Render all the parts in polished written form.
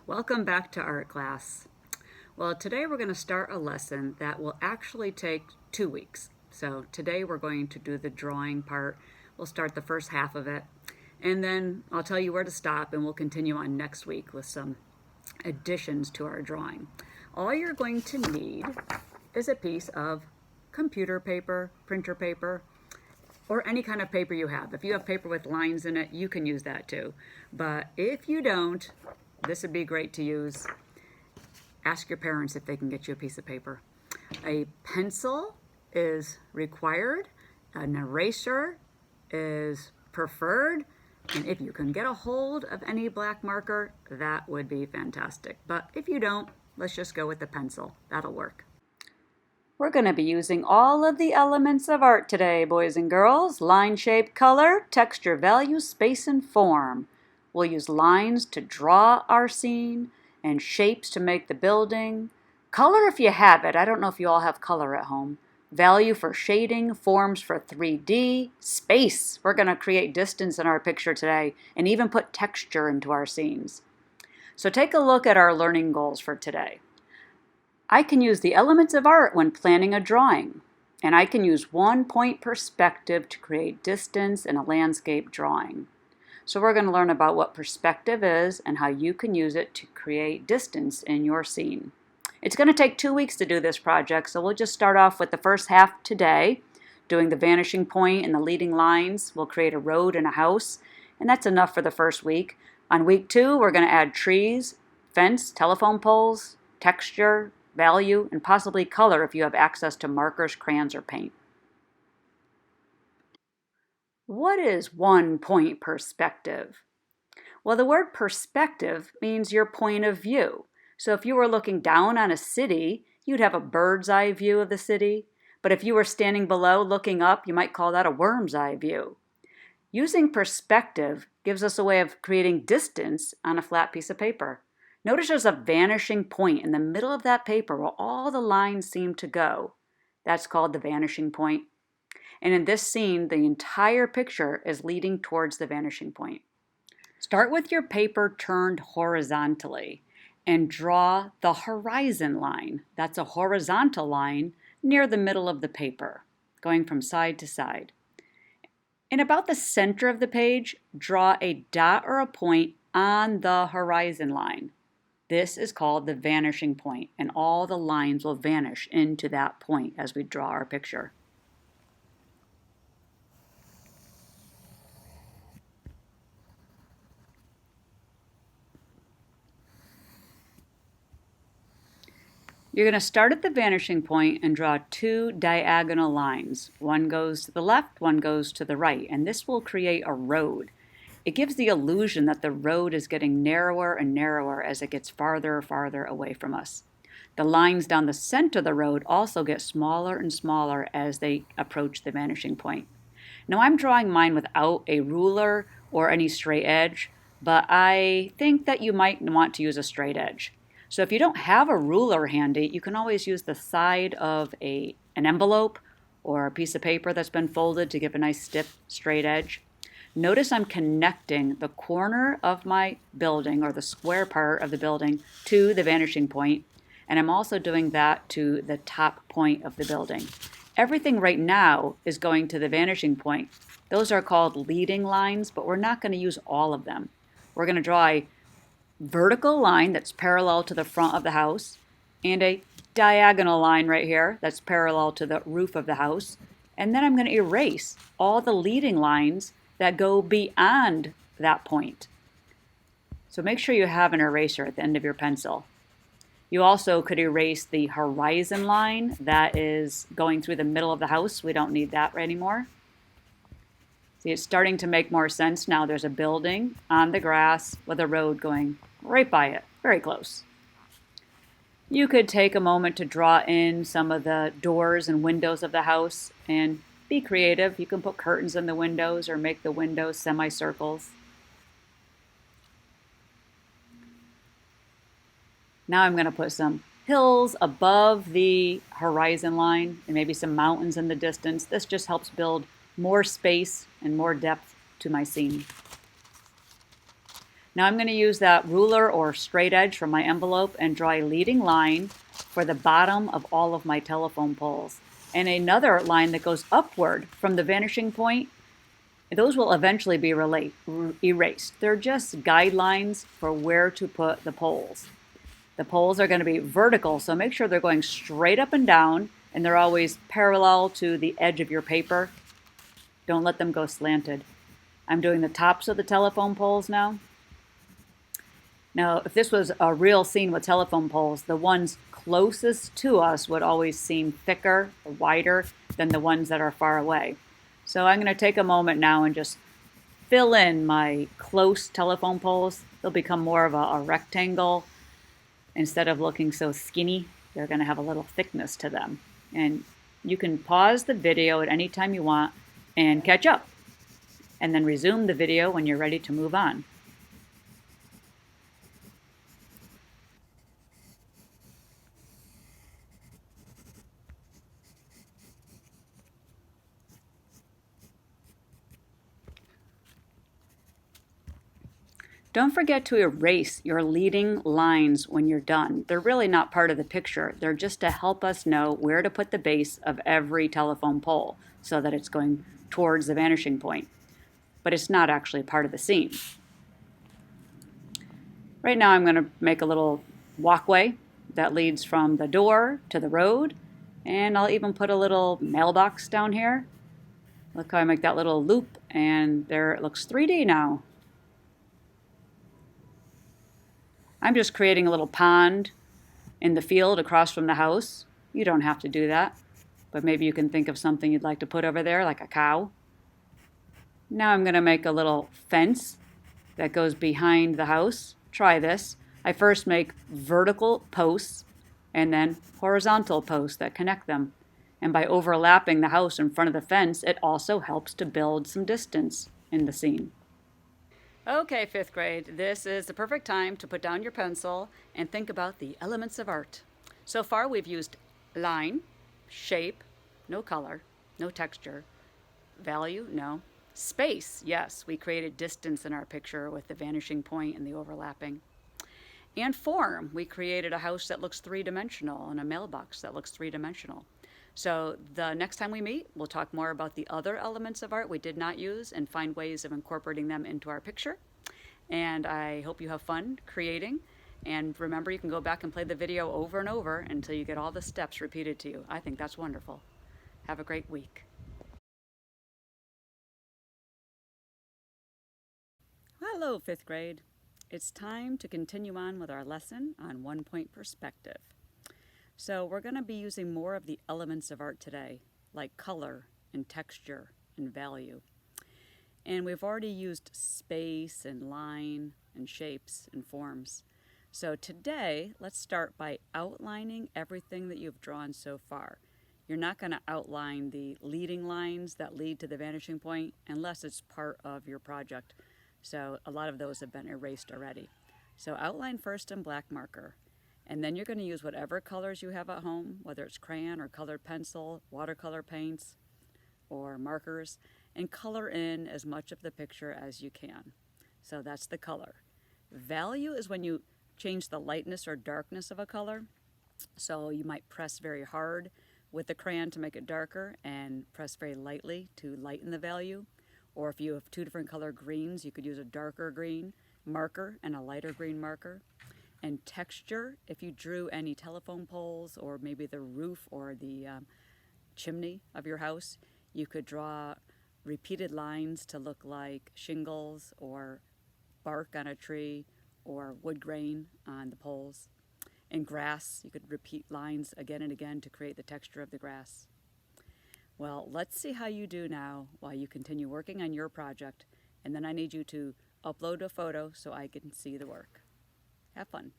Welcome back to art class. Well, today we're going to start a lesson that will actually take 2 weeks. So today we're going to do the drawing part. We'll start the first half of it, and then I'll tell you where to stop, and we'll continue on next week with some additions to our drawing. All you're going to need is a piece of computer paper, printer paper, or any kind of paper you have. If you have paper with lines in it, you can use that too. But if you don't, this would be great to use. Ask your parents if they can get you a piece of paper. A pencil is required. An eraser is preferred. And if you can get a hold of any black marker, that would be fantastic. But if you don't, let's just go with the pencil. That'll work. We're going to be using all of the elements of art today, boys and girls. Line, shape, color, texture, value, space, and form. We'll use lines to draw our scene and shapes to make the building. Color if you have it. I don't know if you all have color at home. Value for shading, forms for 3D, space. We're going to create distance in our picture today and even put texture into our scenes. So take a look at our learning goals for today. I can use the elements of art when planning a drawing, and I can use 1-point perspective to create distance in a landscape drawing. So we're going to learn about what perspective is and how you can use it to create distance in your scene. It's going to take 2 weeks to do this project, so we'll just start off with the first half today, doing the vanishing point and the leading lines. We'll create a road and a house, and that's enough for the first week. On week 2, we're going to add trees, fence, telephone poles, texture, value, and possibly color if you have access to markers, crayons, or paint. What is 1-point perspective? Well, the word perspective means your point of view. So if you were looking down on a city, you'd have a bird's eye view of the city. But if you were standing below looking up, you might call that a worm's eye view. Using perspective gives us a way of creating distance on a flat piece of paper. Notice there's a vanishing point in the middle of that paper where all the lines seem to go. That's called the vanishing point. And in this scene, the entire picture is leading towards the vanishing point. Start with your paper turned horizontally and draw the horizon line. That's a horizontal line near the middle of the paper, going from side to side. In about the center of the page, draw a dot or a point on the horizon line. This is called the vanishing point, and all the lines will vanish into that point as we draw our picture. You're going to start at the vanishing point and draw 2 diagonal lines. One goes to the left, one goes to the right, and this will create a road. It gives the illusion that the road is getting narrower and narrower as it gets farther and farther away from us. The lines down the center of the road also get smaller and smaller as they approach the vanishing point. Now I'm drawing mine without a ruler or any straight edge, but I think that you might want to use a straight edge. So if you don't have a ruler handy, you can always use the side of an envelope or a piece of paper that's been folded to give a nice stiff straight edge. Notice I'm connecting the corner of my building or the square part of the building to the vanishing point, and I'm also doing that to the top point of the building. Everything right now is going to the vanishing point. Those are called leading lines, but we're not going to use all of them. We're going to draw a vertical line that's parallel to the front of the house and a diagonal line right here that's parallel to the roof of the house. And then I'm going to erase all the leading lines that go beyond that point. So make sure you have an eraser at the end of your pencil. You also could erase the horizon line that is going through the middle of the house. We don't need that anymore. See, it's starting to make more sense now. There's a building on the grass with a road going right by it, very close. You could take a moment to draw in some of the doors and windows of the house and be creative. You can put curtains in the windows or make the windows semicircles. Now I'm going to put some hills above the horizon line and maybe some mountains in the distance. This just helps build more space and more depth to my scene. Now I'm going to use that ruler or straight edge from my envelope and draw a leading line for the bottom of all of my telephone poles. And another line that goes upward from the vanishing point. Those will eventually be erased. They're just guidelines for where to put the poles. The poles are going to be vertical, so make sure they're going straight up and down, and they're always parallel to the edge of your paper. Don't let them go slanted. I'm doing the tops of the telephone poles now. Now, if this was a real scene with telephone poles, the ones closest to us would always seem thicker or wider than the ones that are far away. So I'm going to take a moment now and just fill in my close telephone poles. They'll become more of a rectangle. Instead of looking so skinny, they're going to have a little thickness to them. And you can pause the video at any time you want and catch up. And then resume the video when you're ready to move on. Don't forget to erase your leading lines when you're done. They're really not part of the picture. They're just to help us know where to put the base of every telephone pole so that it's going towards the vanishing point. But it's not actually part of the scene. Right now I'm going to make a little walkway that leads from the door to the road, and I'll even put a little mailbox down here. Look how I make that little loop, and there it looks 3D now. I'm just creating a little pond in the field across from the house. You don't have to do that, but maybe you can think of something you'd like to put over there, like a cow. Now I'm going to make a little fence that goes behind the house. Try this. I first make vertical posts and then horizontal posts that connect them. And by overlapping the house in front of the fence, it also helps to build some distance in the scene. Okay, 5th grade, this is the perfect time to put down your pencil and think about the elements of art. So far we've used line, shape, no color, no texture, value, no, space, yes, we created distance in our picture with the vanishing point and the overlapping. And form, we created a house that looks three-dimensional and a mailbox that looks three-dimensional. So the next time we meet, we'll talk more about the other elements of art we did not use and find ways of incorporating them into our picture. And I hope you have fun creating. And remember, you can go back and play the video over and over until you get all the steps repeated to you. I think that's wonderful. Have a great week. Hello, 5th grade. It's time to continue on with our lesson on one-point perspective. So we're going to be using more of the elements of art today, like color and texture and value. And we've already used space and line and shapes and forms. So today, let's start by outlining everything that you've drawn so far. You're not going to outline the leading lines that lead to the vanishing point unless it's part of your project. So a lot of those have been erased already. So outline first in black marker. And then you're going to use whatever colors you have at home, whether it's crayon or colored pencil, watercolor paints, or markers, and color in as much of the picture as you can. So that's the color. Value is when you change the lightness or darkness of a color. So you might press very hard with the crayon to make it darker and press very lightly to lighten the value. Or if you have two different color greens, you could use a darker green marker and a lighter green marker. And texture, if you drew any telephone poles or maybe the roof or the chimney of your house, you could draw repeated lines to look like shingles or bark on a tree or wood grain on the poles. In grass, you could repeat lines again and again to create the texture of the grass. Well, let's see how you do now while you continue working on your project, and then I need you to upload a photo so I can see the work. Have fun.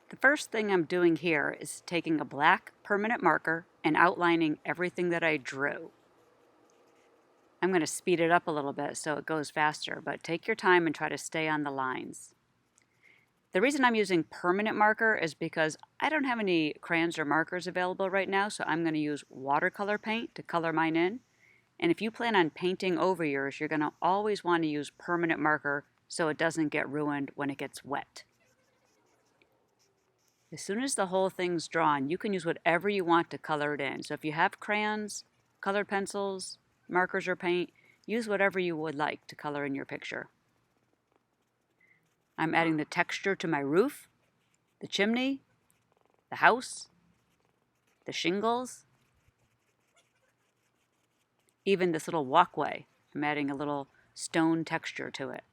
The first thing I'm doing here is taking a black permanent marker and outlining everything that I drew. I'm going to speed it up a little bit so it goes faster, but take your time and try to stay on the lines. The reason I'm using permanent marker is because I don't have any crayons or markers available right now, so I'm going to use watercolor paint to color mine in. And if you plan on painting over yours, you're going to always want to use permanent marker so it doesn't get ruined when it gets wet. As soon as the whole thing's drawn, you can use whatever you want to color it in. So if you have crayons, colored pencils, markers, or paint, use whatever you would like to color in your picture. I'm adding the texture to my roof, the chimney, the house, the shingles, even this little walkway. I'm adding a little stone texture to it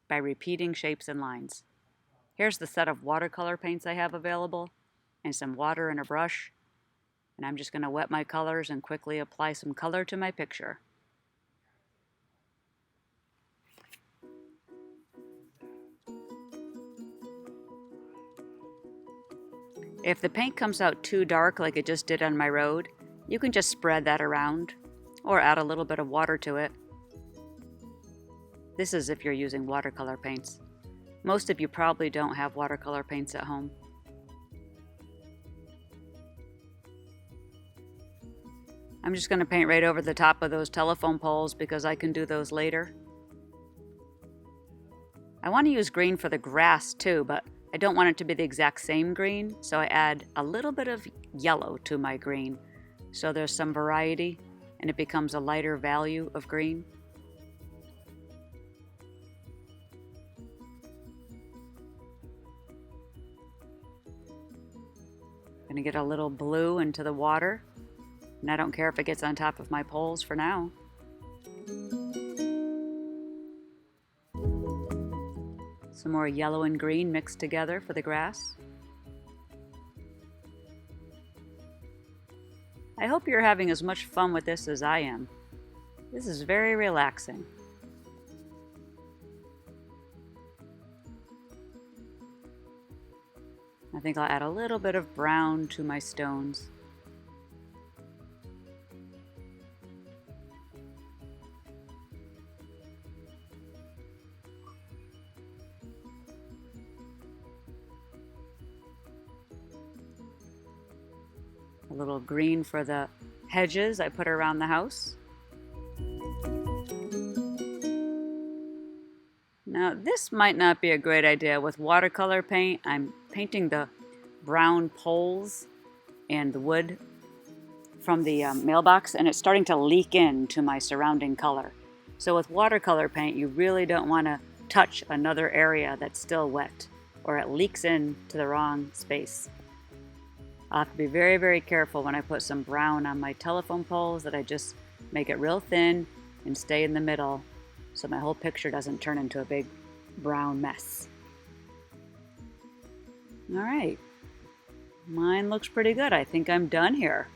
by repeating shapes and lines. Here's the set of watercolor paints I have available, and some water and a brush. And I'm just going to wet my colors and quickly apply some color to my picture. If the paint comes out too dark like it just did on my road, you can just spread that around or add a little bit of water to it. This is if you're using watercolor paints. Most of you probably don't have watercolor paints at home. I'm just going to paint right over the top of those telephone poles because I can do those later. I want to use green for the grass too, but I don't want it to be the exact same green, so I add a little bit of yellow to my green, so there's some variety and it becomes a lighter value of green. Gonna get a little blue into the water, and I don't care if it gets on top of my poles for now. Some more yellow and green mixed together for the grass. I hope you're having as much fun with this as I am. This is very relaxing. I think I'll add a little bit of brown to my stones. A little green for the hedges I put around the house. Now, this might not be a great idea. With watercolor paint, I'm painting the brown poles and the wood from the mailbox, and it's starting to leak into my surrounding color. So with watercolor paint, you really don't want to touch another area that's still wet, or it leaks into the wrong space. I'll have to be very, very careful when I put some brown on my telephone poles that I just make it real thin and stay in the middle so my whole picture doesn't turn into a big brown mess. All right, mine looks pretty good. I think I'm done here.